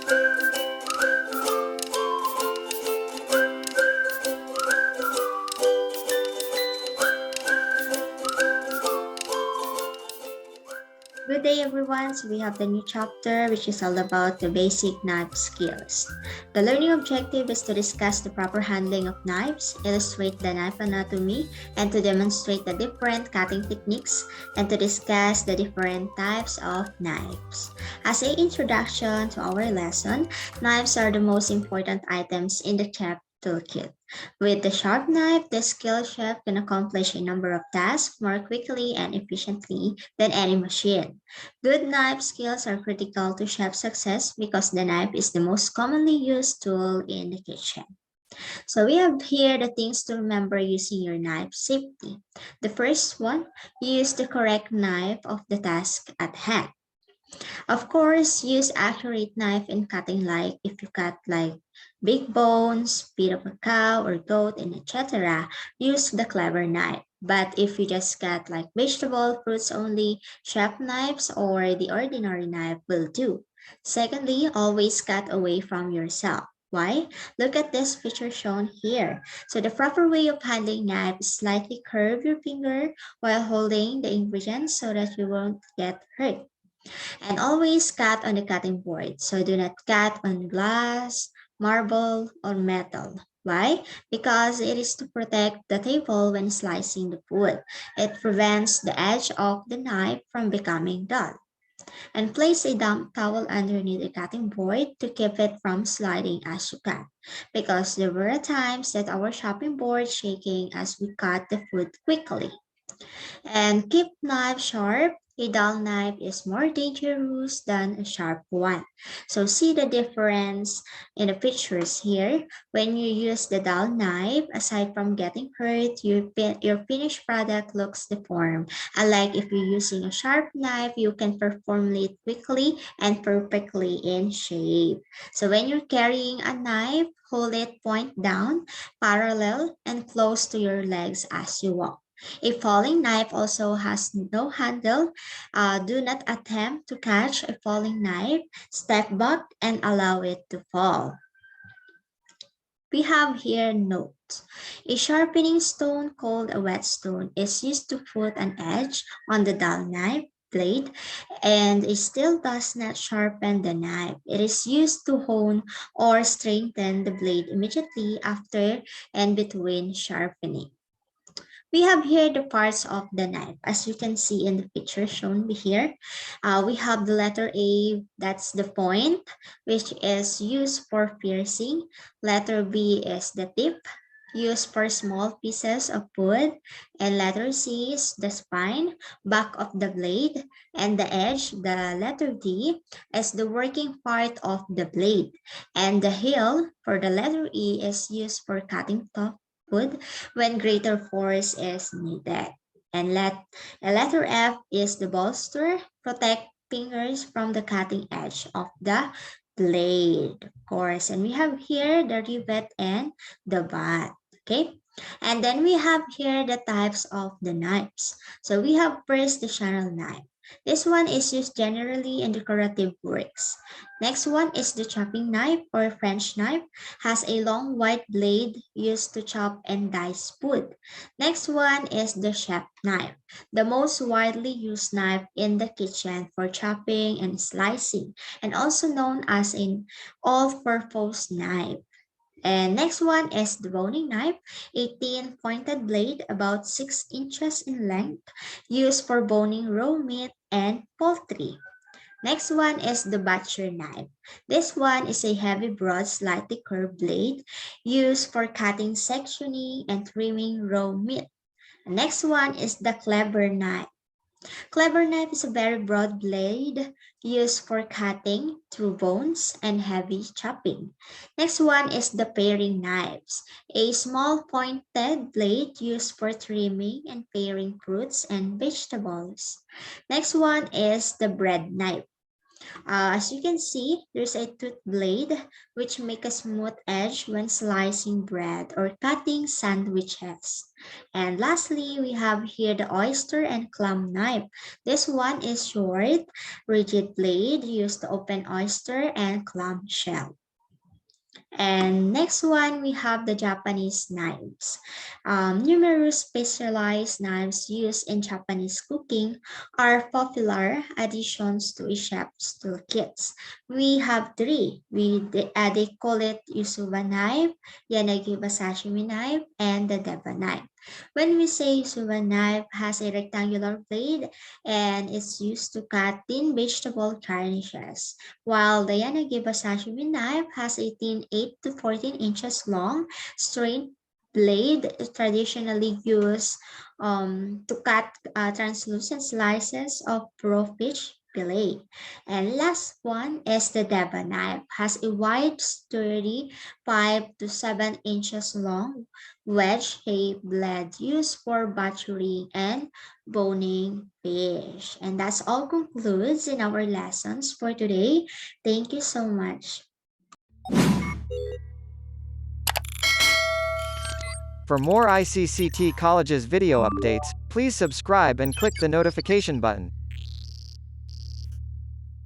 Good day everyone, so we have the new chapter which is all about the basic knife skills. The learning objective is to discuss the proper handling of knives, illustrate the knife anatomy, and to demonstrate the different cutting techniques and to discuss the different types of knives. As an introduction to our lesson, knives are the most important items in the chef toolkit. With the sharp knife, the skilled chef can accomplish a number of tasks more quickly and efficiently than any machine. Good knife skills are critical to chef success because the knife is the most commonly used tool in the kitchen. So we have here the things to remember using your knife safety. The first one, use the correct knife of the task at hand. Of course, use accurate knife in cutting, like if you cut like big bones, feet of a cow or goat and etc. Use the clever knife. But if you just cut like vegetable, fruits only, sharp knives or the ordinary knife will do. Secondly, always cut away from yourself. Why? Look at this picture shown here. So the proper way of handling knife is slightly curve your finger while holding the ingredients so that you won't get hurt. And always cut on the cutting board. So do not cut on glass, marble, or metal. Why? Because it is to protect the table when slicing the food. It prevents the edge of the knife from becoming dull. And place a damp towel underneath the cutting board to keep it from sliding as you cut. Because there were times that our chopping board shaking as we cut the food quickly. And keep knife sharp. A dull knife is more dangerous than a sharp one. So see the difference in the pictures here. When you use the dull knife, aside from getting hurt, your finished product looks deformed. Unlike if you're using a sharp knife, you can perform it quickly and perfectly in shape. So when you're carrying a knife, hold it point down, parallel, and close to your legs as you walk. A falling knife also has no handle. Do not attempt to catch a falling knife. Step back and allow it to fall. We have here notes. A sharpening stone called a whetstone is used to put an edge on the dull knife blade, and it still does not sharpen the knife. It is used to hone or strengthen the blade immediately after and between sharpening. We have here the parts of the knife. As you can see in the picture shown here, we have the letter A, that's the point, which is used for piercing. Letter B is the tip, used for small pieces of wood. And letter C is the spine, back of the blade. And the edge, the letter D, is the working part of the blade. And the heel, for the letter E, is used for cutting tough wood when greater force is needed. And a letter F is the bolster, protect fingers from the cutting edge of the blade, of course. And we have here the rivet and the butt, okay? And then we have here the types of the knives. So we have first the channel knife. This one is used generally in decorative works. Next one is the chopping knife or French knife, has a long white blade used to chop and dice wood. Next one is the chef knife, the most widely used knife in the kitchen for chopping and slicing, and also known as an all-purpose knife. And next one is the boning knife, a thin pointed blade about 6 inches in length, used for boning raw meat and poultry. Next one is the butcher knife. This one is a heavy, broad, slightly curved blade used for cutting, sectioning, and trimming raw meat. The next one is the clever knife. Clever knife is a very broad blade used for cutting through bones and heavy chopping. Next one is the paring knives, a small pointed blade used for trimming and paring fruits and vegetables. Next one is the bread knife. As you can see, there's a tooth blade which make a smooth edge when slicing bread or cutting sandwiches. And lastly, we have here the oyster and clam knife. This one is short, rigid blade used to open oyster and clam shell. And next one, we have the Japanese knives. Numerous specialized knives used in Japanese cooking are popular additions to a chef's toolkits. We have three. They call it Yusuba knife, Yanagiba sashimi knife, and the Deba knife. When we say Yusuba knife has a rectangular blade and it's used to cut thin vegetable garnishes, while the Yanagiba sashimi knife has a thin 8 to 14 inches long, straight blade traditionally used to cut translucent slices of raw fish fillet. And last one is the Deba knife. Has a wide, sturdy 5 to 7 inches long wedge-shaped blade used for butchering and boning fish. And that's all concludes in our lessons for today. Thank you so much. For more ICCT College's video updates, please subscribe and click the notification button.